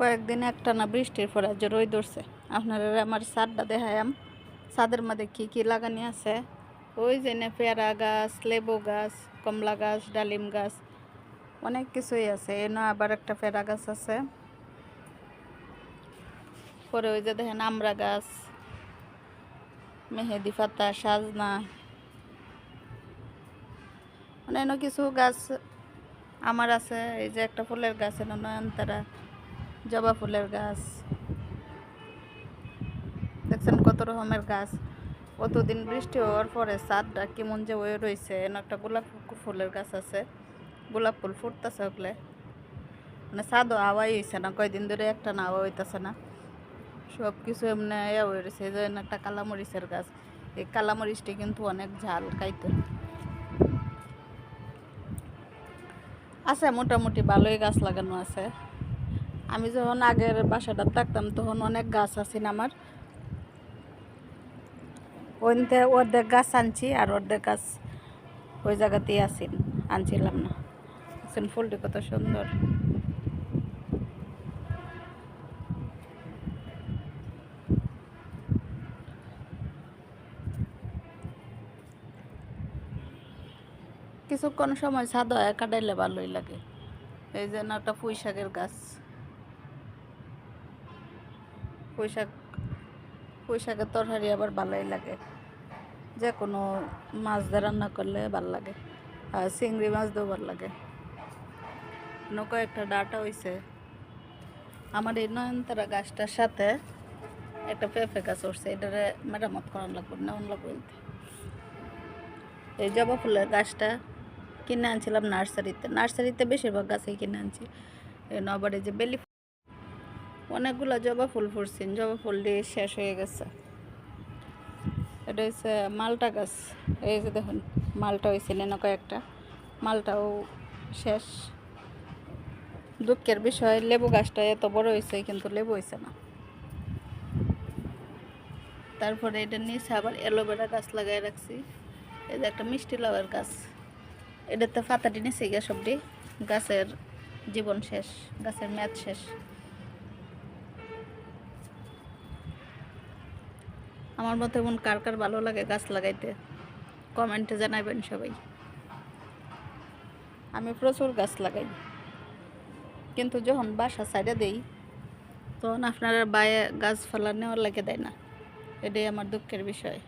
কয়েকদিন একটানা বৃষ্টির পরে যে রোদ উঠছে। আপনারা আমার ছাদটা দেখায়াম, ছাদের মধ্যে কি কি লাগানি আছে। ওই যে পেয়ারা গাছ, লেবু গাছ, কমলা গাছ, ডালিম গাছ, অনেক কিছুই আছে। এনে আবার একটা পেয়ারা গাছ আছে। পরে ওই যে দেখেন আমড়া গাছ, মেহেদি পাতা, সাজনা, অন্যান্য কিছু গাছ আমার আছে। এই যে একটা ফুলের গাছ, নয়নতারা, জবা ফুলের গাছ, দেখছেন কত রকমের গাছ। কতদিন বৃষ্টি হওয়ার পরে ছাদটা কেমন যে হয়ে রয়েছে। একটা গোলাপ ফুলের গাছ আছে, গোলাপ ফুল ফুটতেছে ওগুলো, মানে ছাদও হাওয়াই হয়েছে না, কয়দিন ধরে একটা না হাওয়া হইতেছে না, সব কিছু এমনি ইয়ে হয়ে রয়েছে। এই যে একটা কালামরিচের গাছ, এই কালামরিচটি কিন্তু অনেক ঝাল খাইতে। আছে মোটামুটি ভালোই গাছ লাগানো আছে। আমি যখন আগের বাসাটা থাকতাম তখন অনেক গাছ আছিল আমার। ওইতে অর্ধেক গাছ আনছি আর অর্ধেক গাছ ওই জায়গাতেই আনছিলাম না। দেখছেন ফুলটি কত সুন্দর। কিছুক্ষণ সময় ছাদ হয় কাটাইলে ভালোই লাগে। এই যে একটা পুঁই শাকের গাছ, পুঁই শাকের তরকারি আবার ভালোই লাগে, যে কোনো মাছ দিয়ে রান্না করলে ভাল লাগে, আর চিংড়ি মাছ দিয়েও ভাল লাগে। কয়েকটা ডাটা হয়েছে। আমার এই নয়নতারা গাছটার সাথে একটা পেঁপে গাছ উঠছে, এটারে মেরামত করানো লাগবে, নেওয়ান লাগবে। এই জবা ফুলের গাছটা কিনে আনছিলাম নার্সারিতে বেশিরভাগ গাছই কিনে আনছি। আবার এই যে বেলি, অনেকগুলো জবা ফুল ফুটছে, জবা ফুল দিয়ে শেষ হয়ে গেছে। এটা হচ্ছে মালটা গাছ। এই যে দেখুন মালটা হয়েছে কয়েকটা, মালটাও শেষ। দুঃখের বিষয় লেবু গাছটা এত বড় হয়েছে কিন্তু লেবু হয়েছে না। তারপরে এটা নিচে আবার অ্যালোভেরা গাছ লাগাই রাখছি। এই যে একটা মিষ্টি লাউয়ের গাছ, এটাতে পাতাটি নিচে গিয়ে সবটি গাছের জীবন শেষ, গাছের মেয়াদ শেষ। আমার মতো এমন কার কার ভালো লাগে গাছ লাগাইতে কমেন্টে জানাবেন সবাই। আমি প্রচুর গাছ লাগাই, কিন্তু যখন বাসা সাইডে দেই তখন আপনারা বাইরে গাছ ফেলা নেওয়ার লাগে দেয় না। এটাই আমার দুঃখের বিষয়।